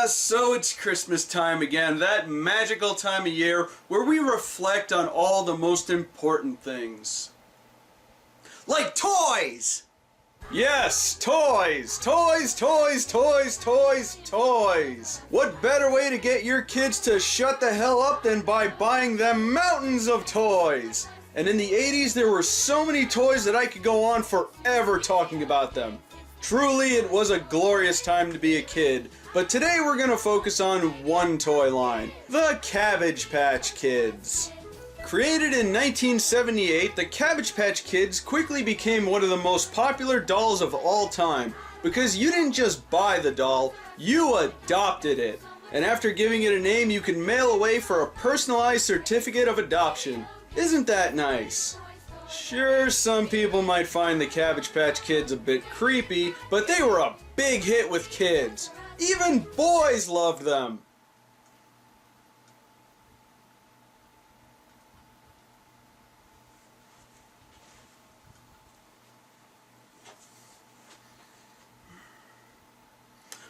So it's Christmas time again, that magical time of year where we reflect on all the most important things. Like toys! Yes, toys! Toys, toys, toys, toys, toys! What better way to get your kids to shut the hell up than by buying them mountains of toys? And in the 80s there were so many toys that I could go on forever talking about them. Truly, it was a glorious time to be a kid, but today we're going to focus on one toy line, the Cabbage Patch Kids. Created in 1978, the Cabbage Patch Kids quickly became one of the most popular dolls of all time, because you didn't just buy the doll, you adopted it. And after giving it a name, you can mail away for a personalized certificate of adoption. Isn't that nice? Sure, some people might find the Cabbage Patch Kids a bit creepy, but they were a big hit with kids. Even boys loved them.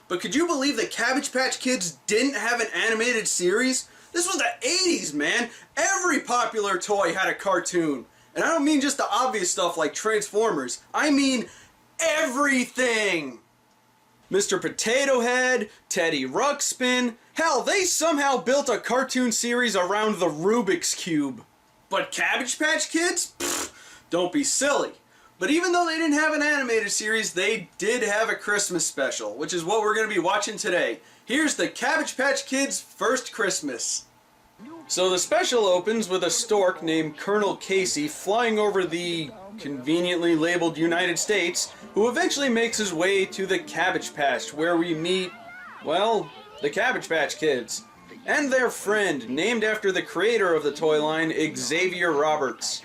But could you believe the Cabbage Patch Kids didn't have an animated series? This was the 80s, man. Every popular toy had a cartoon. And I don't mean just the obvious stuff like Transformers. I mean everything! Mr. Potato Head, Teddy Ruxpin, hell, they somehow built a cartoon series around the Rubik's Cube. But Cabbage Patch Kids? Pfft, don't be silly. But even though they didn't have an animated series, they did have a Christmas special, which is what we're going to be watching today. Here's the Cabbage Patch Kids' first Christmas. So the special opens with a stork named Colonel Casey flying over the conveniently labeled United States, who eventually makes his way to the Cabbage Patch, where we meet, well, the Cabbage Patch Kids, and their friend, named after the creator of the toy line, Xavier Roberts.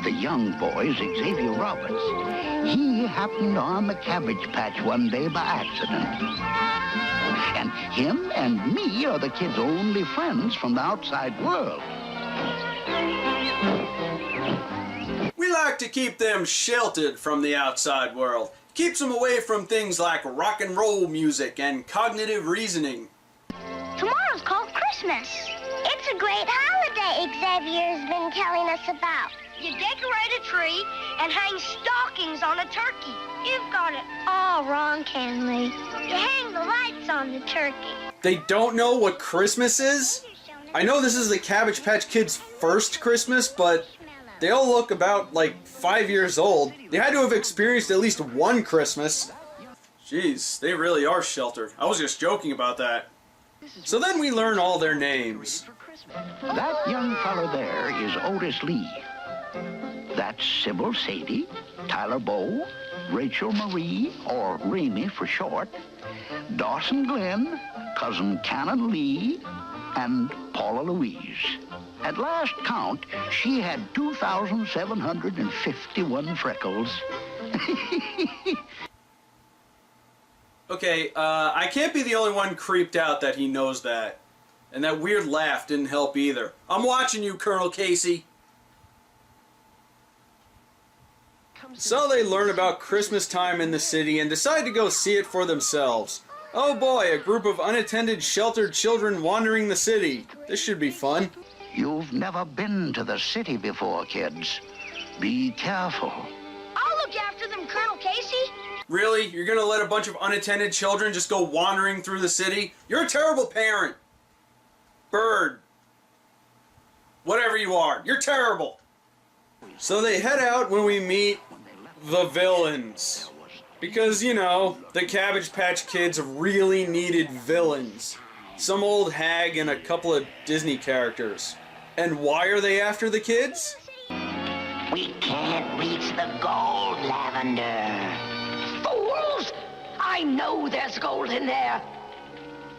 The young boy's Xavier Roberts. He happened on the Cabbage Patch one day by accident. And him and me are the kids' only friends from the outside world. We like to keep them sheltered from the outside world. Keeps them away from things like rock and roll music and cognitive reasoning. Tomorrow's called Christmas. It's a great holiday Xavier's been telling us about. You decorate a tree and hang stockings on a turkey. You've got it all wrong, Kenley. You hang the lights on the turkey. They don't know what Christmas is? I know this is the Cabbage Patch Kids' first Christmas, but they all look about like 5 years old. They had to have experienced at least one Christmas. Jeez, they really are sheltered. I was just joking about that. So then we learn all their names. That young fellow there is Otis Lee. That's Sybil Sadie, Tyler Bow, Rachel Marie, or Ramie for short, Dawson Glenn, Cousin Cannon Lee, and Paula Louise. At last count, she had 2,751 freckles. Okay, I can't be the only one creeped out that he knows that. And that weird laugh didn't help either. I'm watching you, Colonel Casey. So they learn about Christmas time in the city and decide to go see it for themselves. Oh boy, a group of unattended sheltered children wandering the city. This should be fun. You've never been to the city before, kids. Be careful. I'll look after them, Colonel Casey. Really? You're gonna let a bunch of unattended children just go wandering through the city? You're a terrible parent. Bird. Whatever you are, you're terrible. So they head out when we meet the villains. Because, you know, the Cabbage Patch Kids really needed villains. Some old hag and a couple of Disney characters. And why are they after the kids? We can't reach the gold, Lavender. Fools! I know there's gold in there.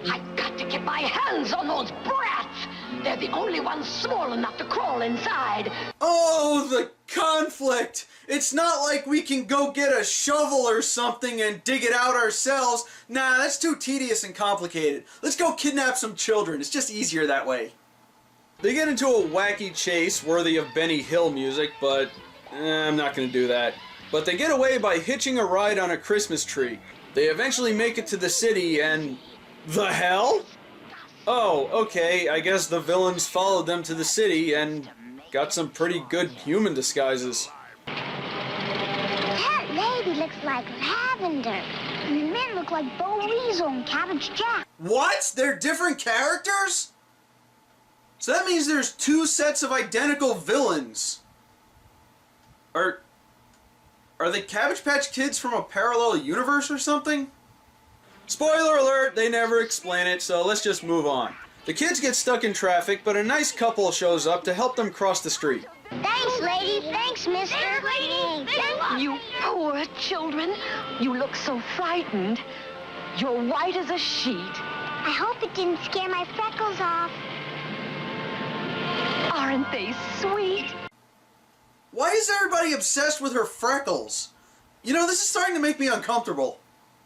I've got to get my hands on those brats. They're the only ones small enough to crawl inside. Oh, the conflict! It's not like we can go get a shovel or something and dig it out ourselves. Nah, that's too tedious and complicated. Let's go kidnap some children. It's just easier that way. They get into a wacky chase worthy of Benny Hill music, but I'm not going to do that. But they get away by hitching a ride on a Christmas tree. They eventually make it to the city and, The hell? Oh, okay, I guess the villains followed them to the city and got some pretty good human disguises. That lady looks like Lavender. And the men look like Bo Weasel and Cabbage Patch. What? They're different characters? So that means there's two sets of identical villains. Are the Cabbage Patch Kids from a parallel universe or something? Spoiler alert, they never explain it, so let's just move on. The kids get stuck in traffic, but a nice couple shows up to help them cross the street. Thanks, lady. Thanks, mister. Thanks, lady. Thanks. You poor children. You look so frightened. You're white as a sheet. I hope it didn't scare my freckles off. Aren't they sweet? Why is everybody obsessed with her freckles? You know, this is starting to make me uncomfortable.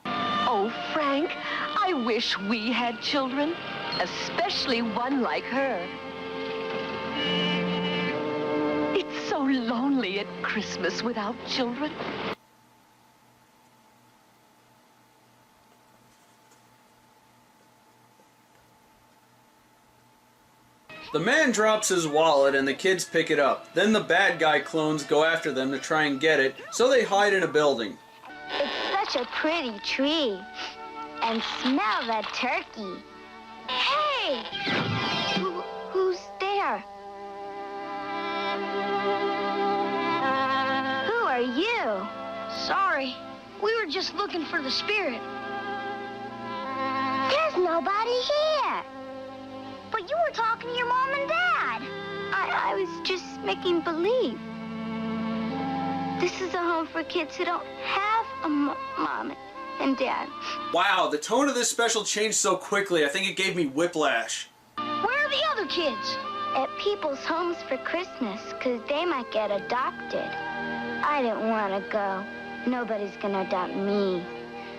Oh, Frank, I wish we had children, especially one like her. It's so lonely at Christmas without children. The man drops his wallet and the kids pick it up. Then the bad guy clones go after them to try and get it, so they hide in a building. It's such a pretty tree. And smell that turkey. Hey! Who's there? Who are you? Sorry. We were just looking for the spirit. There's nobody here. But you were talking to your mom and dad. I was just making believe. This is a home for kids who don't have a mom and dad. Wow, the tone of this special changed so quickly, I think it gave me whiplash. Where are the other kids? At people's homes for Christmas, because they might get adopted. I didn't want to go. Nobody's going to adopt me.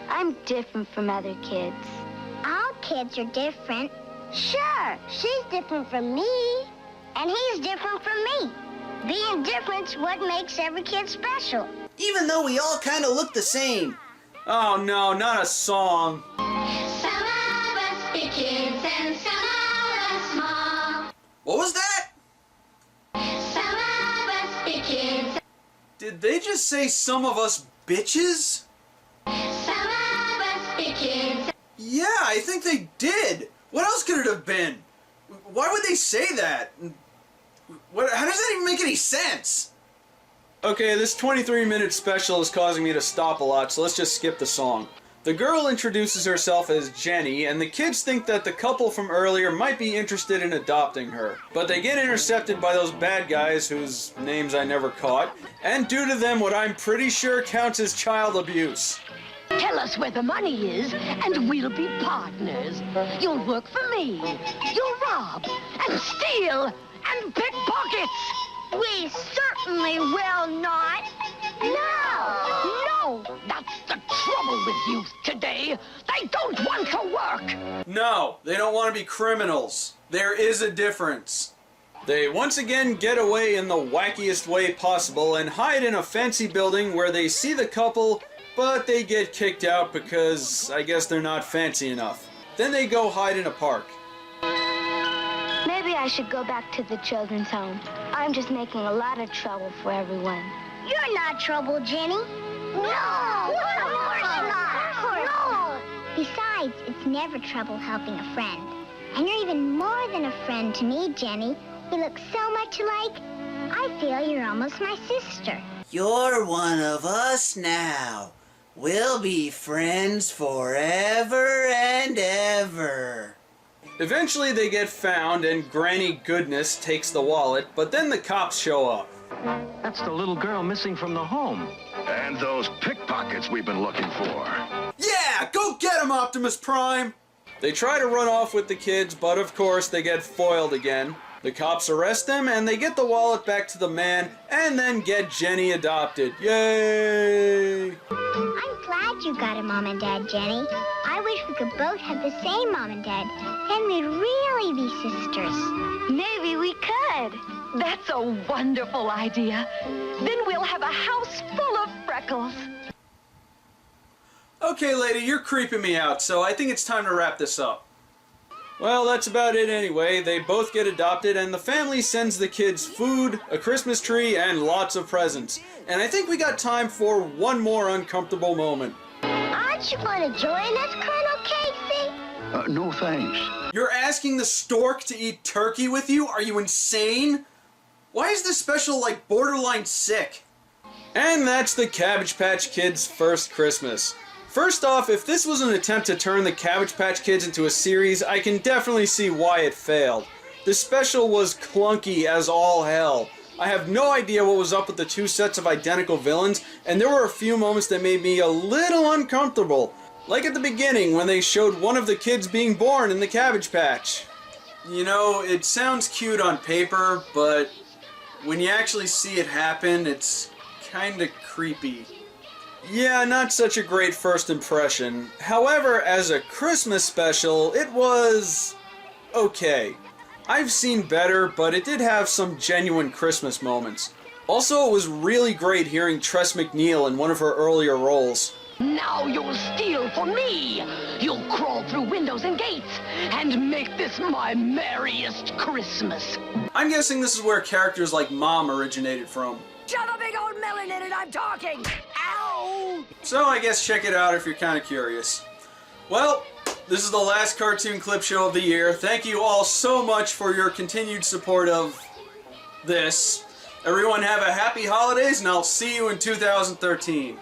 I'm different from other kids. All kids are different. Sure, she's different from me, and he's different from me. Being different's what makes every kid special. Even though we all kind of look the same. Oh no, not a song. Some of us be kids and some of us small. What was that? Some of us be kids. Did they just say some of us bitches? Some of us be kids. Yeah, I think they did. What else could it have been? Why would they say that? How does that even make any sense? Okay, this 23-minute special is causing me to stop a lot, so let's just skip the song. The girl introduces herself as Jenny, and the kids think that the couple from earlier might be interested in adopting her. But they get intercepted by those bad guys whose names I never caught, and do to them what I'm pretty sure counts as child abuse. Tell us where the money is, and we'll be partners. You'll work for me. You'll rob and steal and pickpockets. We certainly will not. No! That's the trouble with youth today. They don't want to work. No, they don't want to be criminals. There is a difference. They once again get away in the wackiest way possible and hide in a fancy building where they see the couple, but they get kicked out because I guess they're not fancy enough. Then they go hide in a park. Maybe I should go back to the children's home. I'm just making a lot of trouble for everyone. You're not trouble, Jenny. No! Of course not! No! Besides, it's never trouble helping a friend. And you're even more than a friend to me, Jenny. We look so much alike. I feel you're almost my sister. You're one of us now. We'll be friends forever and ever. Eventually they get found and Granny Goodness takes the wallet, but then the cops show up. That's the little girl missing from the home. And those pickpockets we've been looking for. Yeah, go get him, Optimus Prime! They try to run off with the kids, but of course they get foiled again. The cops arrest them and they get the wallet back to the man and then get Jenny adopted. Yay! I'm glad you got a mom and dad, Jenny. I wish we could both have the same mom and dad. Then we'd really be sisters. Maybe we could. That's a wonderful idea. Then we'll have a house full of freckles. Okay, lady, you're creeping me out, so I think it's time to wrap this up. Well, that's about it anyway. They both get adopted, and the family sends the kids food, a Christmas tree, and lots of presents. And I think we got time for one more uncomfortable moment. Aren't you going to join us, Colonel Casey? No thanks. You're asking the stork to eat turkey with you? Are you insane? Why is this special like borderline sick? And that's the Cabbage Patch Kids' first Christmas. First off, if this was an attempt to turn the Cabbage Patch Kids into a series, I can definitely see why it failed. The special was clunky as all hell. I have no idea what was up with the two sets of identical villains, and there were a few moments that made me a little uncomfortable. Like at the beginning, when they showed one of the kids being born in the Cabbage Patch. You know, it sounds cute on paper, but when you actually see it happen, it's kinda creepy. Yeah, not such a great first impression. However, as a Christmas special, it was okay. I've seen better, but it did have some genuine Christmas moments. Also, it was really great hearing Tress MacNeille in one of her earlier roles. Now you'll steal from me. You'll crawl through windows and gates and make this my merriest Christmas. I'm guessing this is where characters like Mom originated from. Shove a big old melon in it, I'm talking. Ow! So I guess check it out if you're kind of curious. Well, this is the last cartoon clip show of the year. Thank you all so much for your continued support of this. Everyone have a happy holidays, and I'll see you in 2013.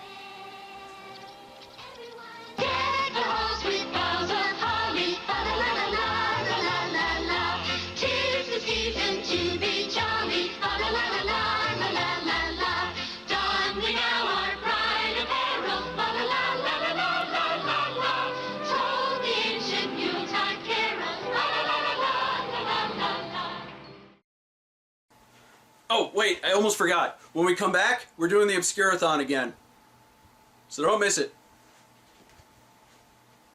Oh, wait, I almost forgot. When we come back, we're doing the Obscurathon again. So don't miss it.